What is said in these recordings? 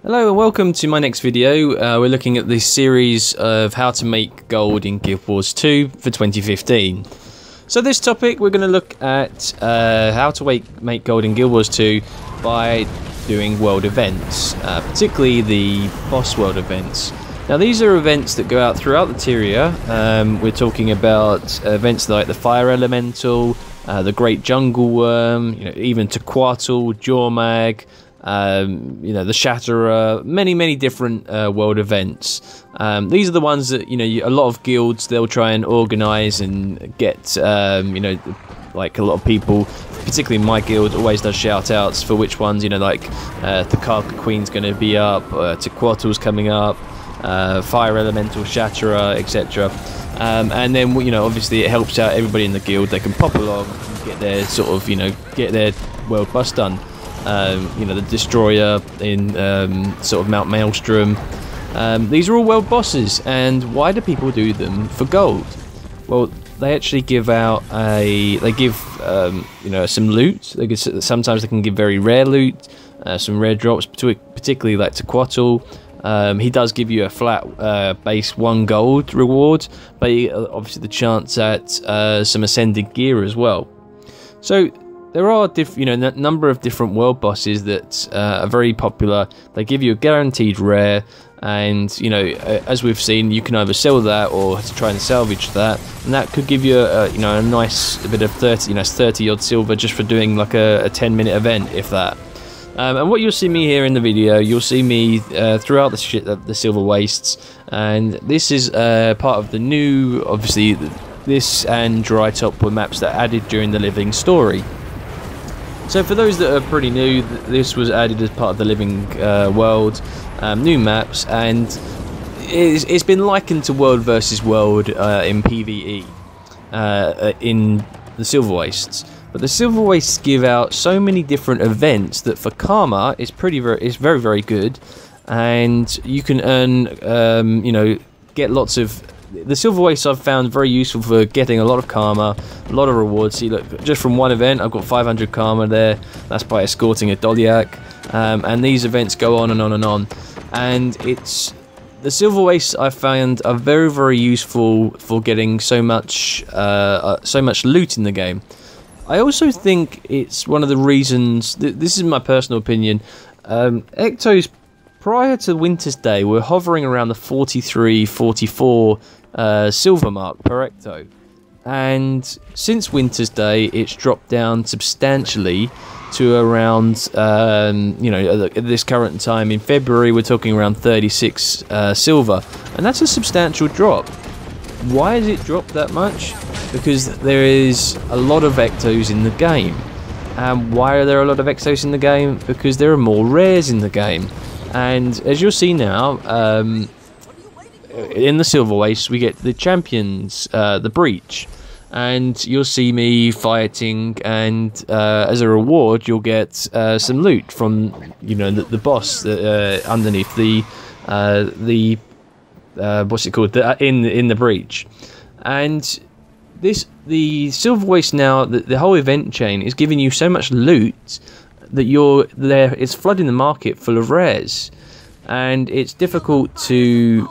Hello and welcome to my next video. We're looking at this series of how to make gold in Guild Wars 2 for 2015. So this topic we're going to look at how to make gold in Guild Wars 2 by doing world events, particularly the boss world events. Now these are events that go out throughout the Tyria. We're talking about events like the Fire Elemental, the Great Jungle Worm, even Tequatl, Jawmag, the Shatterer, many different world events. These are the ones that a lot of guilds, they'll try and organize and get like a lot of people, particularly my guild, always does shout outs for which ones, like the Karka Queen's going to be up, Tequatl's coming up, Fire Elemental, Shatterer, etc. And then obviously it helps out everybody in the guild. They can pop along and get their sort of get their world bus done. The Destroyer in sort of Mount Maelstrom. These are all world bosses, and why do people do them for gold? Well, they actually give out some loot. Sometimes they can give very rare loot, some rare drops, particularly like Tequatl. He does give you a flat base 1 gold reward, but obviously the chance at some ascended gear as well. So there are a number of different world bosses that are very popular. They give you a guaranteed rare, and as we've seen, you can either sell that or try and salvage that, and that could give you a nice bit of 30 odd silver just for doing like a 10-minute event, if that. And what you'll see me here in the video, you'll see me throughout the Silverwastes, and this is part of the new, obviously this and Dry Top were maps that are added during the Living Story. So for those that are pretty new, this was added as part of the Living World, new maps, and it's been likened to World versus World in PvE in the Silverwastes. But the Silverwastes give out so many different events that for karma it's very good, and you can earn get lots of. The Silverwastes I've found very useful for getting a lot of karma, a lot of rewards. See, look, just from one event I've got 500 karma there. That's by escorting a Dolyak, and these events go on and on and on. And the Silverwastes I found are very useful for getting so much loot in the game. I also think it's one of the reasons. This is my personal opinion. Ectos prior to Winter's Day were hovering around the 43-44 silver mark per Ecto, and since Winter's Day it's dropped down substantially to around at this current time in February we're talking around 36 silver, and that's a substantial drop. Why has it dropped that much? Because there is a lot of Ectos in the game. And why are there a lot of Ectos in the game? Because there are more rares in the game. And as you'll see now, in the Silverwastes we get the champions, the Breach, and you'll see me fighting, and as a reward you'll get some loot from the boss underneath the what's it called, in the Breach. And the Silverwastes now, the whole event chain is giving you so much loot that it's flooding the market full of rares, and it's difficult to,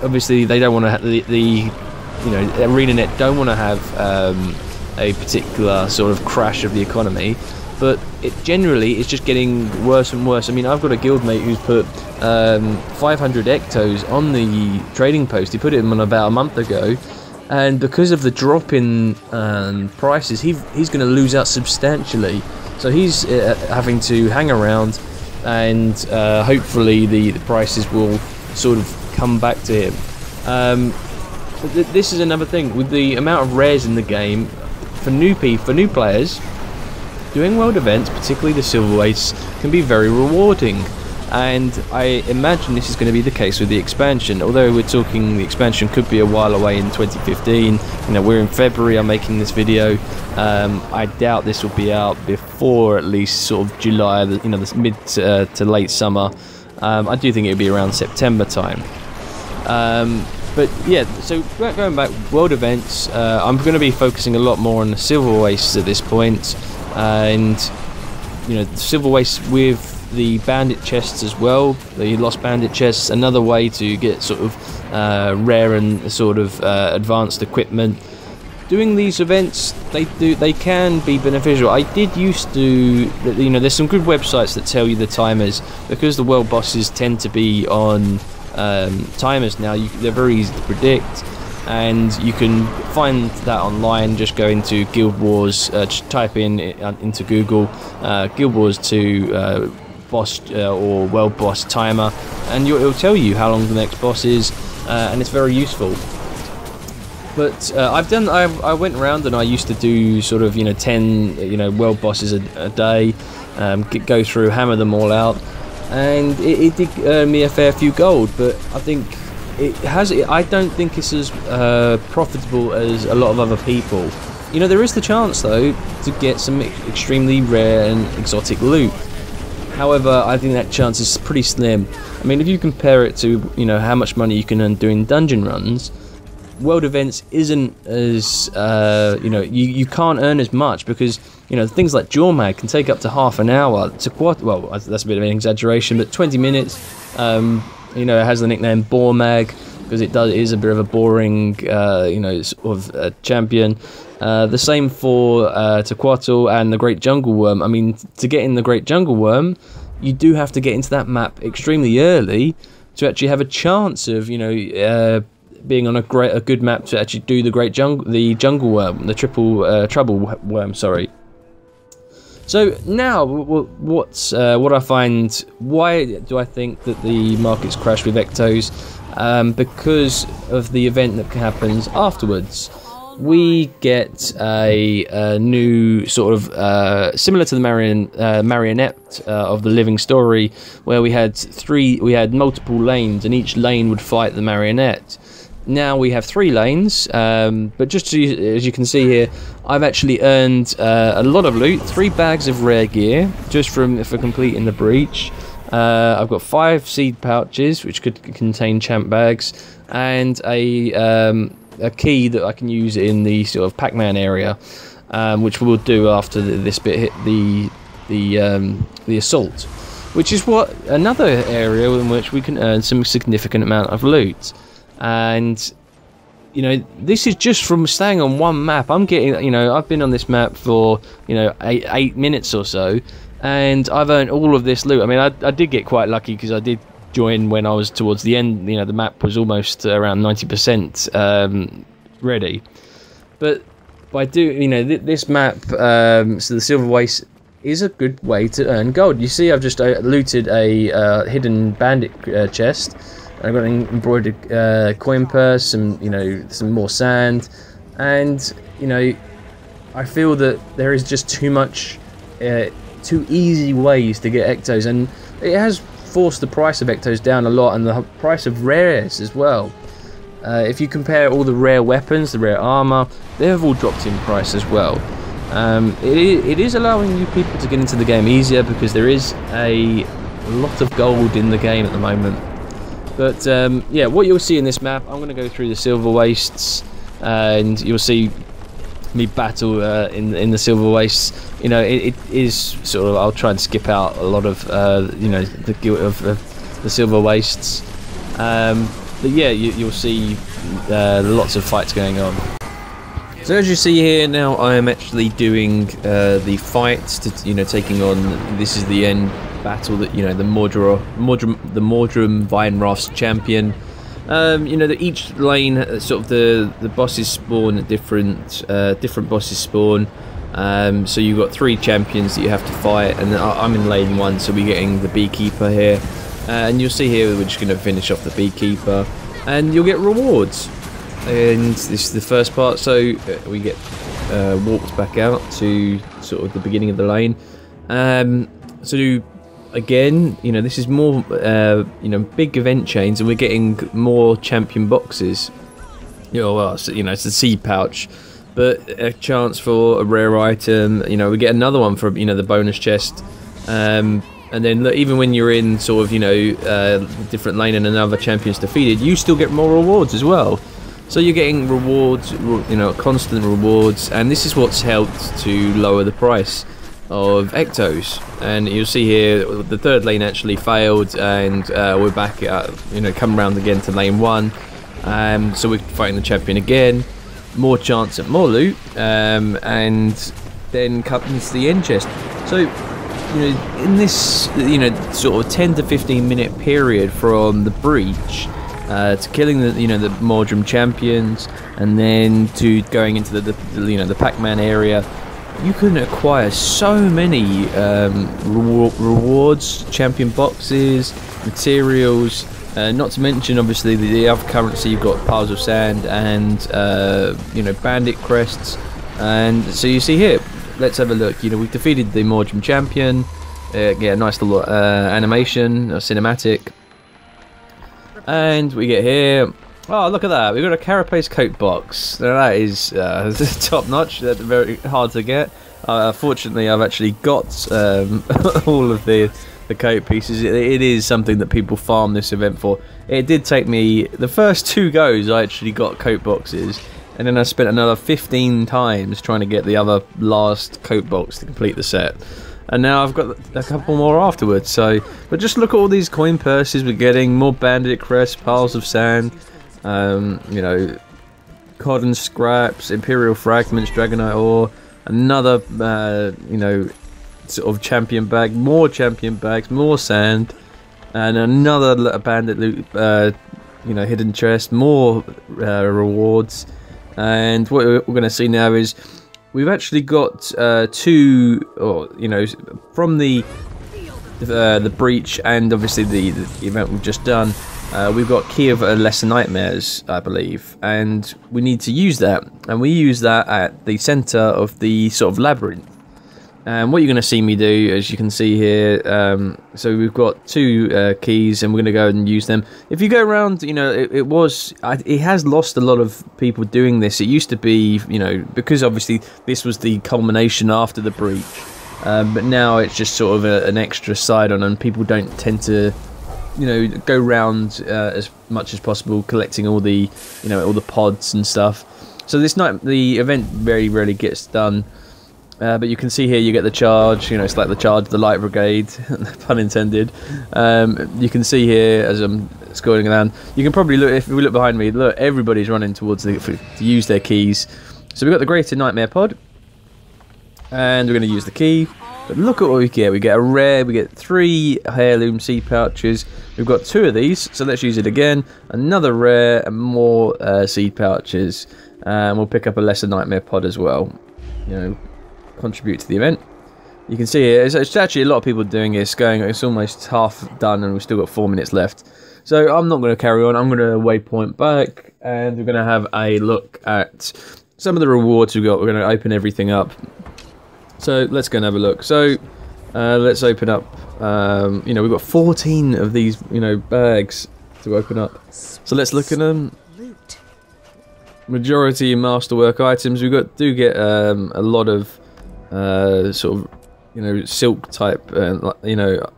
obviously they don't want to have the ArenaNet don't want to have a particular sort of crash of the economy, but generally it's just getting worse and worse. I mean, I've got a guildmate who's put 500 Ectos on the trading post. He put it on about a month ago, and because of the drop in prices, he's going to lose out substantially. So he's having to hang around, and hopefully the prices will sort of come back to him. This is another thing with the amount of rares in the game for new players. Doing world events, particularly the Silverwastes, can be very rewarding, and I imagine this is going to be the case with the expansion. Although we're talking the expansion could be a while away in 2015. We're in February. I'm making this video. I doubt this will be out before at least sort of July. The mid to late summer. I do think it'll be around September time. But yeah, so going back, world events. I'm going to be focusing a lot more on the Silverwastes at this point, and Silverwastes with the bandit chests as well, the lost bandit chests, another way to get sort of rare and sort of advanced equipment. Doing these events, they can be beneficial. I did used to, you know, there's some good websites that tell you the timers, because the world bosses tend to be on timers now. They're very easy to predict, and you can find that online. Just go into Guild Wars, just type into Google Guild Wars 2 boss or world boss timer, and it'll tell you how long the next boss is, and it's very useful. But I went around and I used to do sort of 10 world bosses a day, go through, hammer them all out, and it did earn me a fair few gold. But I think I don't think it's as profitable as a lot of other people. You know, there is the chance though to get some extremely rare and exotic loot. However, I think that chance is pretty slim. I mean, if you compare it to how much money you can earn doing dungeon runs, world events isn't as you can't earn as much, because things like Jormag can take up to half an hour to well, that's a bit of an exaggeration, but 20 minutes. It has the nickname Bormag because it is a bit of a boring sort of champion. The same for Tequatl and the Great Jungle Worm. I mean, to get in the Great Jungle Worm, you do have to get into that map extremely early to actually have a chance of being on a good map to actually do the Jungle Worm, the Trouble Worm. Sorry. So now, what I find? Why do I think that the markets crash with Ectos? Because of the event that happens afterwards. We get a new sort of similar to the marionette of the Living Story, where we had multiple lanes, and each lane would fight the marionette. Now we have 3 lanes, but just as you can see here, I've actually earned a lot of loot, 3 bags of rare gear just for completing the breach. I've got 5 seed pouches, which could contain champ bags, and a key that I can use in the sort of Pac-Man area, which we'll do after this bit hit the assault, which is another area in which we can earn some significant amount of loot. And this is just from staying on one map. I'm getting, I've been on this map for 8 minutes or so, and I've earned all of this loot. I mean, I did get quite lucky because I did join when I was towards the end. The map was almost around 90% ready. But by this map, so the Silverwastes is a good way to earn gold. You see, I've just looted a hidden bandit chest. I've got an embroidered coin purse, some more sand, and I feel that there is just too easy ways to get Ectos, and it has forced the price of Ectos down a lot, and the price of rares as well. If you compare all the rare weapons, the rare armor, they have all dropped in price as well. It is allowing you people to get into the game easier, because there is a lot of gold in the game at the moment. But yeah, what you'll see in this map, I'm going to go through the Silverwastes, and you'll see me battle in the Silverwastes. It is sort of, I'll try and skip out a lot of the guilt of the Silverwastes. But yeah, you'll see lots of fights going on. So as you see here now, I am actually doing the fights to taking on. This is the end battle that the Mordrum Weinrath's champion. That each lane, sort of the bosses spawn at different bosses spawn. So you've got 3 champions that you have to fight, and I'm in lane 1, so we're getting the beekeeper here. And you'll see here we're just going to finish off the beekeeper, and you'll get rewards. And this is the first part, so we get walked back out to sort of the beginning of the lane. So again, this is more big event chains, and we're getting more champion boxes. It's a seed pouch, but a chance for a rare item. We get another one for the bonus chest. And then even when you're in sort of different lane and another champion's defeated, you still get more rewards as well. So you're getting rewards, constant rewards, and this is what's helped to lower the price. of Ectos, and you'll see here the third lane actually failed, and we're back at, you know, come around again to lane 1. So we're fighting the champion again, more chance at more loot, and then comes the end chest. So, you know, in this, you know, sort of 10 to 15 minute period from the breach to killing the, you know, the Mordrum champions, and then to going into the you know, the Pac-Man area, you can acquire so many rewards, champion boxes, materials, not to mention obviously the other currency. You've got piles of sand and you know, bandit crests. And so you see here, let's have a look. You know, we've defeated the Mordrum champion. Get a nice little animation, a cinematic. And we get here. Oh, look at that! We've got a Carapace coat box. Now that is top notch. That's very hard to get. Fortunately, I've actually got all of the coat pieces. It is something that people farm this event for. It did take me the first 2 goes. I actually got coat boxes, and then I spent another 15 times trying to get the other last coat box to complete the set. And now I've got a couple more afterwards. So, but just look at all these coin purses we're getting. More bandit crests, piles of sand. You know, cotton scraps, imperial fragments, dragonite ore, another you know, sort of champion bag, more champion bags, more sand, and another bandit loot, you know, hidden chest, more rewards. And what we're going to see now is we've actually got 2, or you know, from the breach and obviously the event we've just done. We've got Key of Lesser Nightmares, I believe, and we need to use that. And we use that at the centre of the sort of labyrinth. And what you're going to see me do, as you can see here, so we've got 2 keys, and we're going to go and use them. If you go around, you know, it has lost a lot of people doing this. It used to be, you know, because obviously this was the culmination after the breach, but now it's just sort of an extra side on, and people don't tend to, you know, go round as much as possible collecting all the, you know, all the pods and stuff. So this night the event very rarely gets done, but you can see here you get the charge. You know, it's like the charge of the light brigade, pun intended. You can see here as I'm scrolling around, you can probably look, if we look behind me, look, everybody's running towards to use their keys. So we've got the Greater Nightmare pod, and we're going to use the key. But look at what we get. We get a rare, we get 3 heirloom seed pouches. We've got 2 of these, so let's use it again. Another rare and more seed pouches. And we'll pick up a Lesser Nightmare pod as well. You know, contribute to the event. You can see here, it's actually a lot of people doing this, it's almost half done and we've still got 4 minutes left. So I'm not going to carry on, I'm going to waypoint back, and we're going to have a look at some of the rewards we've got. We're going to open everything up. So let's go and have a look. So let's open up, you know, we've got 14 of these, you know, bags to open up. So let's look at them. Majority masterwork items. We do get a lot of sort of, you know, silk type, you know,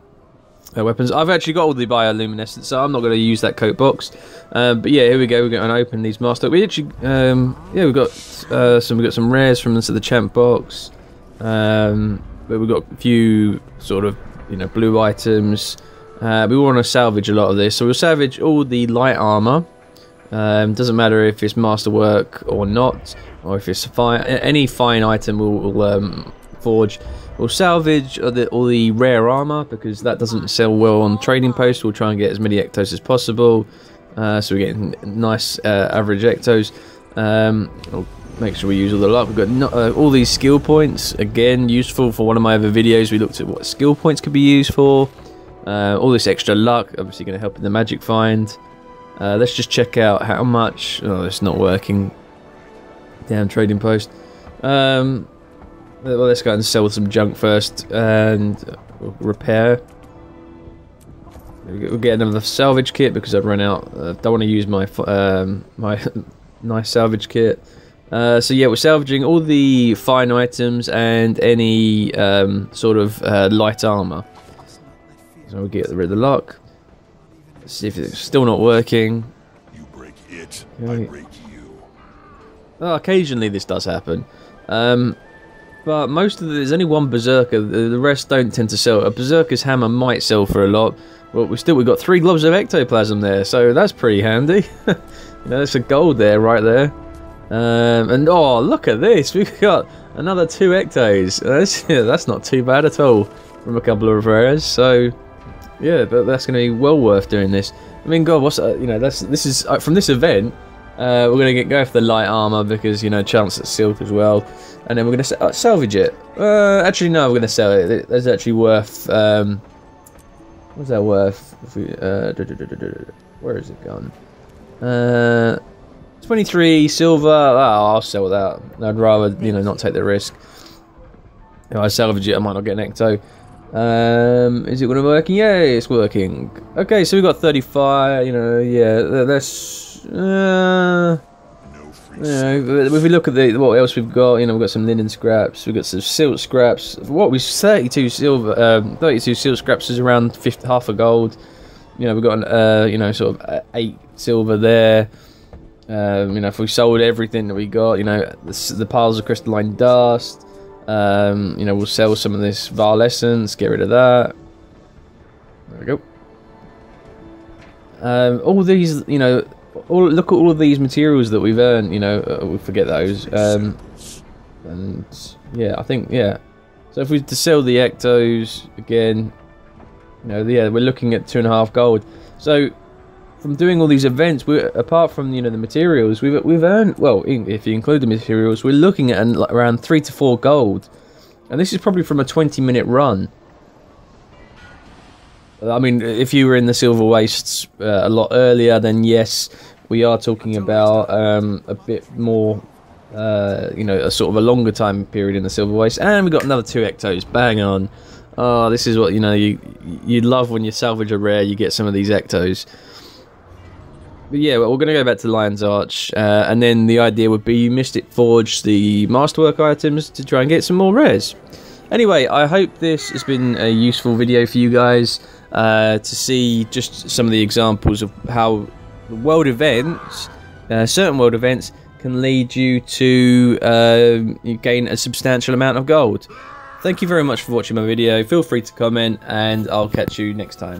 weapons. I've actually got all the bioluminescence, so I'm not going to use that coat box. But yeah, here we go. We're going to open these master. We actually, yeah, we've got some rares from the champ box. But we've got a few sort of, you know, blue items. We want to salvage a lot of this, so we'll salvage all the light armor. Doesn't matter if it's masterwork or not, or if it's fine. Any fine item we'll forge. We'll salvage all the rare armor, because that doesn't sell well on trading post. We'll try and get as many ectos as possible, so we're getting nice average ectos. We'll make sure we use all the luck. We've got all these skill points, again useful for one of my other videos. We looked at what skill points could be used for. All this extra luck obviously going to help in the magic find. Let's just check out how much. Oh, it's not working. Damn trading post. Well, let's go and sell some junk first and repair. We'll get another salvage kit because I've run out. Don't want to use my my nice salvage kit. So yeah, we're salvaging all the fine items and any sort of light armor. So we'll get rid of the lock. Let's see if it's still not working. You break it, I break you. Oh, occasionally this does happen. But most of there's only one berserker. The rest don't tend to sell. A berserker's hammer might sell for a lot. But we've got 3 globs of ectoplasm there, so that's pretty handy. You know, there's a gold there, right there. And oh, look at this! We've got another 2 ectos. That's not too bad at all from a couple of rares. So yeah, that's going to be well worth doing this. I mean, God, what's you know, this is from this event. We're going to go for the light armor because, you know, chance at silk as well. And then we're going to salvage it. Actually, no, we're going to sell it. That's actually worth... what's that worth? If we, where is it gone? 23 silver. Oh, I'll sell that. I'd rather, you know, not take the risk. If I salvage it, I might not get an ecto. Is it going to be working? Yeah, it's working. Okay, so we've got 35. You know, yeah, that's... if we look at what else we've got, you know, we've got some linen scraps, we've got some silk scraps. What we 32 silver, 32 silk scraps is around half a gold. You know, we've got you know, sort of 8 silver there. You know, if we sold everything that we got, you know, the piles of crystalline dust. You know, we'll sell some of this vile essence, get rid of that. There we go. All these, you know. Look at all of these materials that we've earned, you know, we forget those, and yeah, I think, yeah, so if we were to sell the ectos, again, you know, yeah, we're looking at 2.5 gold, so from doing all these events, apart from, you know, the materials, we've earned, well, if you include the materials, we're looking at around 3 to 4 gold, and this is probably from a 20-minute run. I mean, if you were in the Silverwastes a lot earlier, then yes, we are talking about a bit more, you know, a sort of a longer time period in the Silverwastes. And we got another 2 ectos, bang on. Oh, this is what, you know, you love when you salvage a rare, you get some of these ectos. But yeah, well, we're going to go back to Lion's Arch, and then the idea would be you Mystic Forge the Masterwork items to try and get some more rares. Anyway, I hope this has been a useful video for you guys. To see just some of the examples of how world events, certain world events, can lead you to you gain a substantial amount of gold. Thank you very much for watching my video. Feel free to comment, and I'll catch you next time.